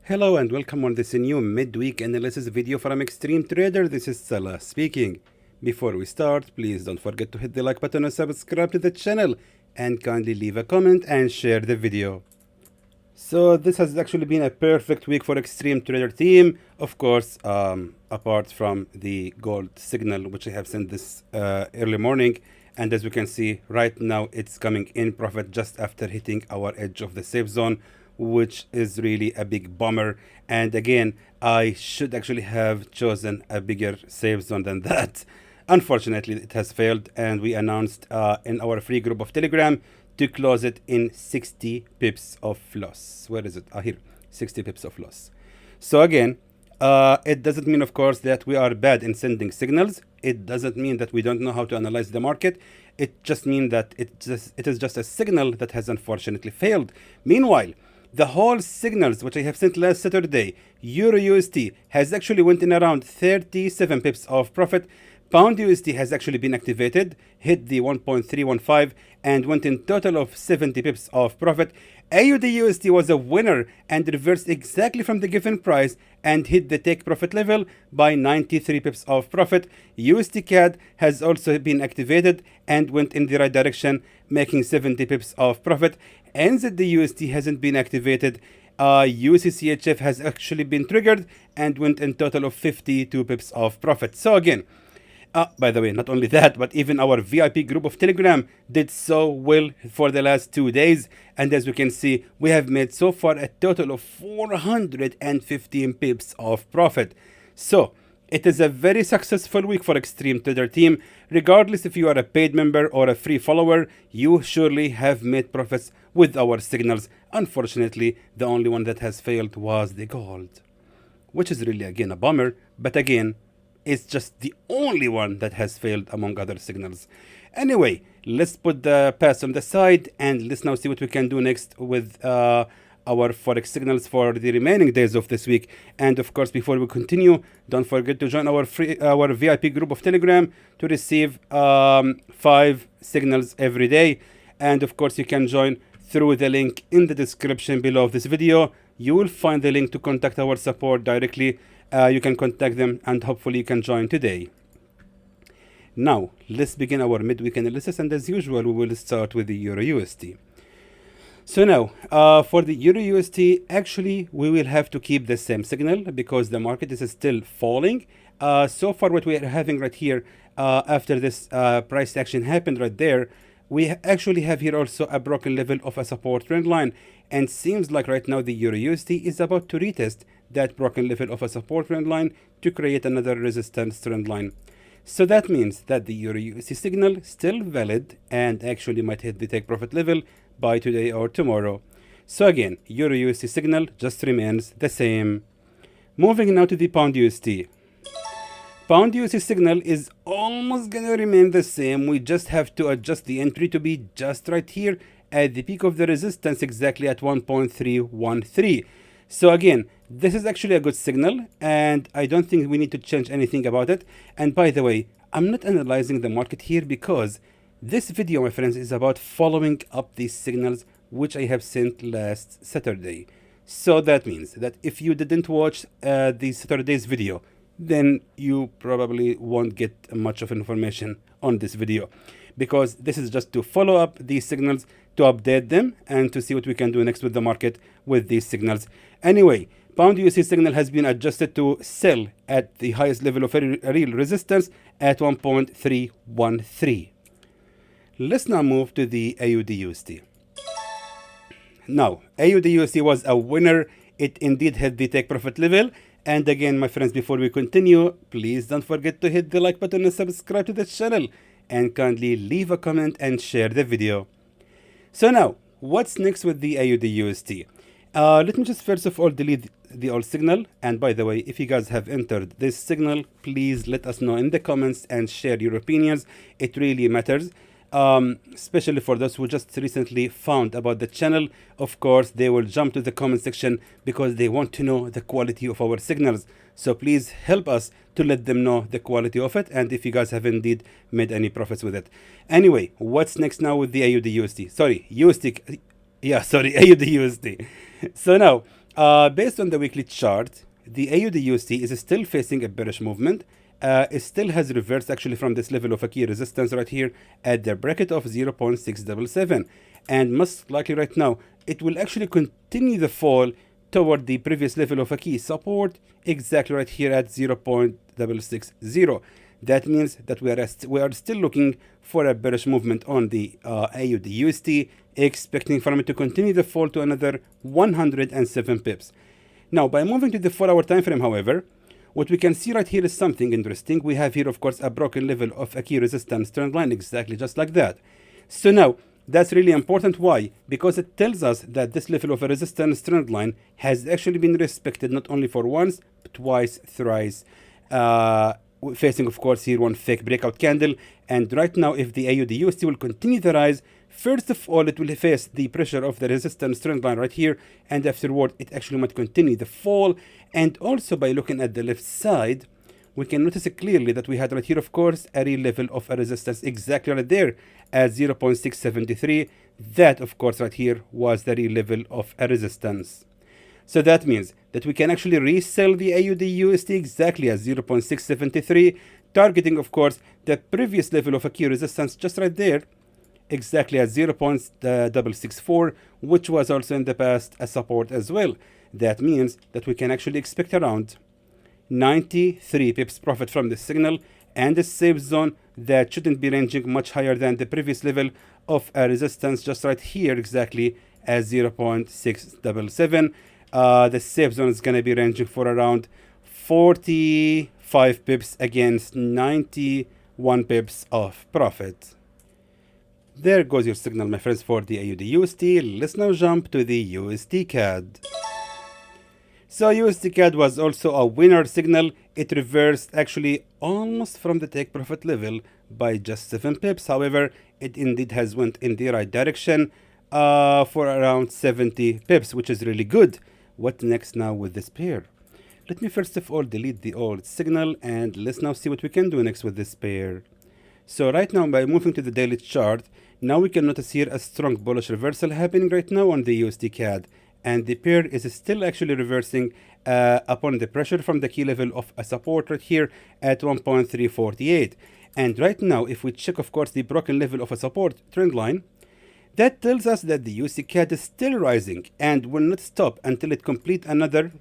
Hello and welcome on this new midweek analysis video from Xtreme Trader. This is Salah speaking. Before we start, please don't forget to hit the like button and subscribe to the channel, and kindly leave a comment and share the video. So this has actually been a perfect week for Xtreme Trader team. Of course, apart from the gold signal which I have sent this early morning, and as we can see right now it's coming in profit just after hitting our edge of the safe zone, which is really a big bummer. And again, I should actually have chosen a bigger safe zone than that. Unfortunately, it has failed, and we announced in our free group of Telegram to close it in 60 pips of loss. Where is it? Here, 60 pips of loss. So again, it doesn't mean, of course, that we are bad in sending signals. It doesn't mean that we don't know how to analyze the market. It just means that it is just a signal that has unfortunately failed. Meanwhile, the whole signals which I have sent last Saturday, EURUSD has actually went in around 37 pips of profit. Pound USD has actually been activated, hit the 1.315 and went in total of 70 pips of profit. AUDUSD was a winner and reversed exactly from the given price and hit the take profit level by 93 pips of profit. USDCAD has also been activated and went in the right direction, making 70 pips of profit. NZDUSD hasn't been activated. USDCHF has actually been triggered and went in total of 52 pips of profit. So again, by the way, not only that, but even our VIP group of Telegram did so well for the last 2 days. And as we can see, we have made so far a total of 415 pips of profit. So it is a very successful week for Xtreme Trader team. Regardless if you are a paid member or a free follower, you surely have made profits with our signals. Unfortunately, the only one that has failed was the gold, which is really again a bummer. But again, it's just the only one that has failed among other signals. Anyway, let's put the past on the side and let's now see what we can do next with our Forex signals for the remaining days of this week. And of course, before we continue, don't forget to join our VIP group of Telegram to receive 5 signals every day. And of course, you can join through the link in the description below this video. You will find the link to contact our support directly. You can contact them and hopefully you can join today. Now, let's begin our midweek analysis, and as usual, we will start with the EURUSD. So now, for the EURUSD, actually, we will have to keep the same signal because the market is still falling. So far, what we are having right here, after this price action happened right there, we actually have here also a broken level of a support trend line, and seems like right now the EURUSD is about to retest that broken level of a support trend line to create another resistance trend line. So that means that the EURUSD signal still valid and actually might hit the take profit level by today or tomorrow. So again, EURUSD signal just remains the same. Moving now to the Pound USD. Pound USD signal is almost gonna remain the same. We just have to adjust the entry to be just right here at the peak of the resistance, exactly at 1.313. So again, this is actually a good signal, and I don't think we need to change anything about it. And by the way, I'm not analyzing the market here because this video, my friends, is about following up these signals which I have sent last Saturday. So that means that if you didn't watch the Saturday's video, then you probably won't get much of information on this video, because this is just to follow up these signals, to update them, and to see what we can do next with the market with these signals. Anyway, Pound USD signal has been adjusted to sell at the highest level of real resistance at 1.313. Let's now move to the AUDUSD. Now, AUDUSD was a winner. It indeed hit the take profit level. And again, my friends, before we continue, please don't forget to hit the like button and subscribe to the channel, and kindly leave a comment and share the video. So now, what's next with the AUDUSD? Let me just first of all delete the old signal. And by the way, if you guys have entered this signal, please let us know in the comments and share your opinions. It really matters. Especially for those who just recently found about the channel. Of course, they will jump to the comment section because they want to know the quality of our signals. So please help us to let them know the quality of it, and if you guys have indeed made any profits with it. Anyway, what's next now with the AUDUSD? Sorry, USD. Yeah, sorry, AUDUSD. So now, Based on the weekly chart, the AUDUSD is still facing a bearish movement. It still has reversed actually from this level of a key resistance right here at the bracket of 0.677, and most likely right now it will actually continue the fall toward the previous level of a key support exactly right here at 0.660. That means that we are still looking for a bearish movement on the AUDUSD, expecting from it to continue the fall to another 107 pips. Now, by moving to the 4-hour time frame, however, what we can see right here is something interesting. We have here, of course, a broken level of a key resistance trend line, exactly just like that. So now, that's really important. Why? Because it tells us that this level of a resistance trend line has actually been respected not only for once, but twice, thrice, facing, of course, here one fake breakout candle. And right now, if the AUDUSD will continue the rise, first of all, it will face the pressure of the resistance trend line right here, and afterward, it actually might continue the fall. And also, by looking at the left side, we can notice clearly that we had right here, of course, a real level of a resistance exactly right there at 0.673. That, of course, right here was the real level of a resistance. So that means that we can actually resell the AUDUSD exactly at 0.673, targeting, of course, the previous level of a key resistance just right there, exactly at 0.664, which was also in the past a support as well. That means that we can actually expect around 93 pips profit from this signal, and a safe zone that shouldn't be ranging much higher than the previous level of a resistance just right here exactly at 0.677. The safe zone is going to be ranging for around 45 pips against 91 pips of profit. There goes your signal, my friends, for the AUDUSD. Let's now jump to the USDCAD. So USDCAD was also a winner signal. It reversed actually almost from the take profit level by just 7 pips. However, it indeed has went in the right direction for around 70 pips, which is really good. What next now with this pair? Let me first of all delete the old signal, and let's now see what we can do next with this pair. So right now, by moving to the daily chart, now we can notice here a strong bullish reversal happening right now on the USDCAD. And the pair is still actually reversing upon the pressure from the key level of a support right here at 1.348. And right now, if we check, of course, the broken level of a support trend line, that tells us that the USDCAD is still rising and will not stop until it complete another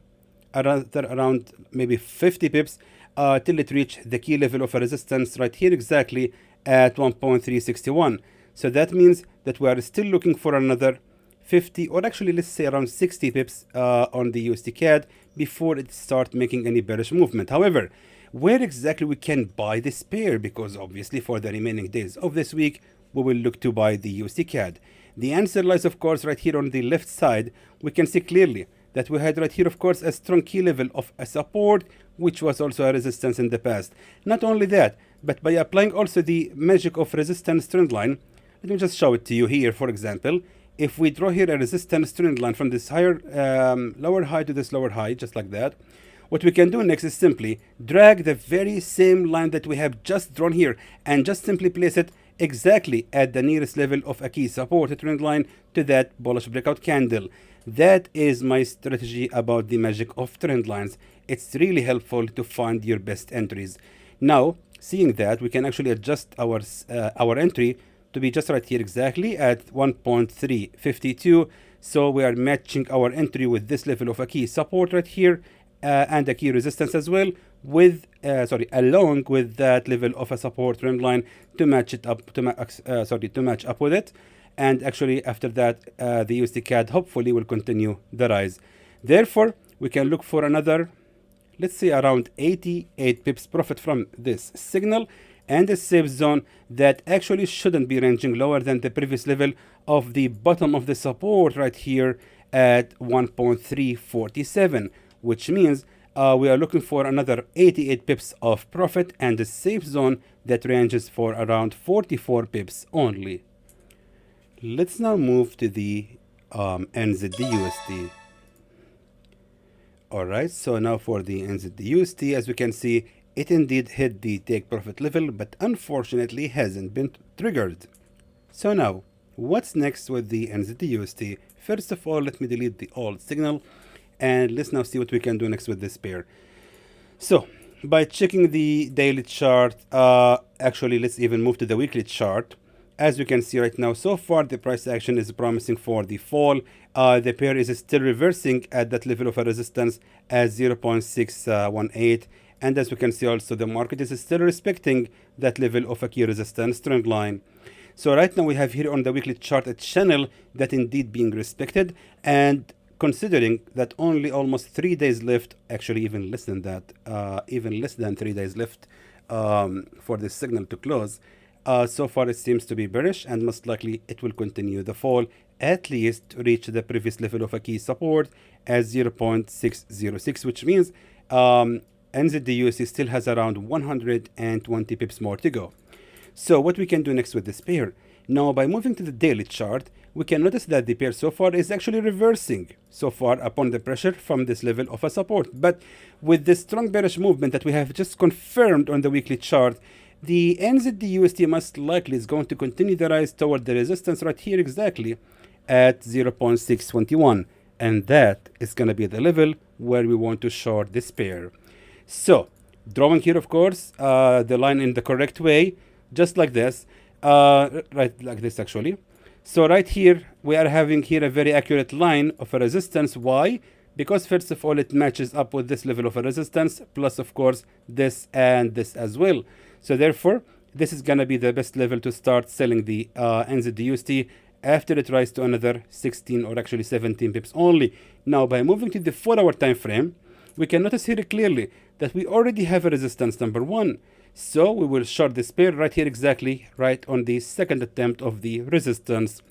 around maybe 50 pips till it reach the key level of a resistance right here exactly at 1.361. So that means that we are still looking for another 50, or actually let's say around 60 pips on the USDCAD before it starts making any bearish movement. However, where exactly we can buy this pair? Because obviously for the remaining days of this week, we will look to buy the USDCAD. The answer lies, of course, right here on the left side. We can see clearly that we had right here, of course, a strong key level of a support, which was also a resistance in the past. Not only that, but by applying also the magic of resistance trend line, let me just show it to you here, for example. If we draw here a resistance trend line from this higher lower high to this lower high, just like that, what we can do next is simply drag the very same line that we have just drawn here and just simply place it exactly at the nearest level of a key support trend line to that bullish breakout candle. That is my strategy about the magic of trend lines. It's really helpful to find your best entries. Now, seeing that, we can actually adjust our entry to be just right here exactly at 1.352. So we are matching our entry with this level of a key support right here and a key resistance as well, with along with that level of a support trend line to match it up to match up with it. And actually after that, the USDCAD hopefully will continue the rise. Therefore, we can look for another, let's say around 88 pips profit from this signal, and a safe zone that actually shouldn't be ranging lower than the previous level of the bottom of the support right here at 1.347, which means we are looking for another 88 pips of profit and a safe zone that ranges for around 44 pips only. Let's now move to the NZDUSD. Alright, so now for the NZDUSD, as we can see, it indeed hit the take profit level, but unfortunately hasn't been triggered. So now, what's next with the NZDUSD? First of all, let me delete the old signal, And let's now see what we can do next with this pair. So by checking the daily chart, actually let's even move to the weekly chart. As you can see right now, so far the price action is promising for the fall. The pair is still reversing at that level of a resistance at 0.618. And as we can see also, the market is still respecting that level of a key resistance trend line. So right now we have here on the weekly chart a channel that indeed being respected, and considering that only almost 3 days left, actually even less than that, even less than 3 days left for this signal to close, so far it seems to be bearish, and most likely it will continue the fall, at least to reach the previous level of a key support as 0.606, which means NZD/USD still has around 120 pips more to go. So what we can do next with this pair? Now by moving to the daily chart, we can notice that the pair so far is actually reversing so far upon the pressure from this level of a support. But with this strong bearish movement that we have just confirmed on the weekly chart, the NZD/USD most likely is going to continue the rise toward the resistance right here exactly at 0.621. And that is going to be the level where we want to short this pair. So drawing here, of course, the line in the correct way, just like this, right like this actually. So right here, we are having here a very accurate line of a resistance. Why? Because first of all, it matches up with this level of a resistance, plus of course, this and this as well. So therefore, this is going to be the best level to start selling the NZD/USD after it rises to another 16 or actually 17 pips only. Now, by moving to the 4-hour time frame, we can notice here clearly that we already have a resistance number 1. So we will short this pair right here exactly, right on the second attempt of the resistance.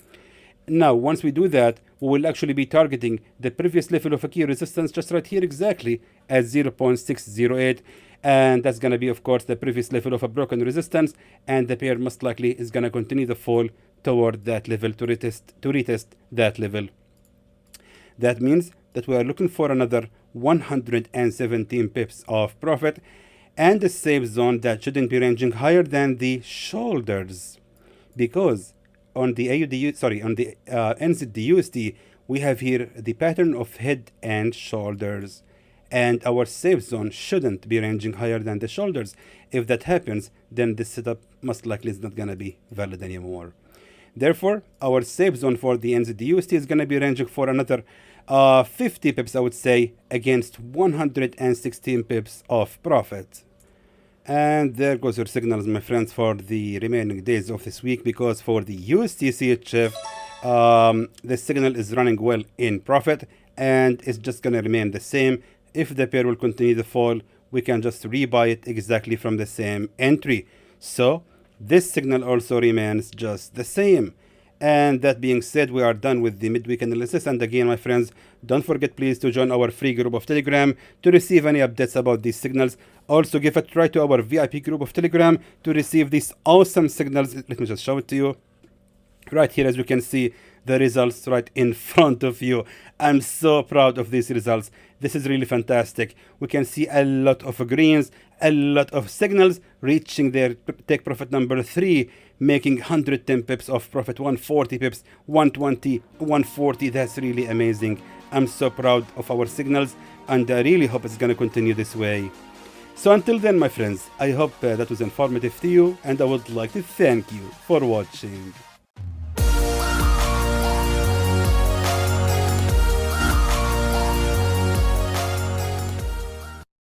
Now, once we do that, we will actually be targeting the previous level of a key resistance just right here exactly at 0.608. And that's going to be, of course, the previous level of a broken resistance. And the pair most likely is going to continue the fall toward that level to retest that level. That means that we are looking for another 117 pips of profit, and a safe zone that shouldn't be ranging higher than the shoulders, because on the NZD/USD, we have here the pattern of head and shoulders, and our safe zone shouldn't be ranging higher than the shoulders. If that happens, then this setup most likely is not going to be valid anymore. Therefore, our safe zone for the NZD/USD is going to be ranging for another 50 pips, I would say, against 116 pips of profit. And there goes your signals, my friends, for the remaining days of this week, because for the USDCHF, the signal is running well in profit, and it's just going to remain the same. If the pair will continue to fall, we can just rebuy it exactly from the same entry. So this signal also remains just the same. And that being said, we are done with the midweek analysis. And again, my friends, don't forget please to join our free group of Telegram to receive any updates about these signals. Also give a try to our VIP group of Telegram to receive these awesome signals. Let me just show it to you. Right here, as you can see, the results right in front of you. I'm so proud of these results. This is really fantastic. We can see a lot of greens, a lot of signals reaching their take profit number 3, making 110 pips of profit, 140 pips, 120, 140. That's really amazing. I'm so proud of our signals, and I really hope it's going to continue this way. So until then, my friends, I hope that was informative to you, and I would like to thank you for watching.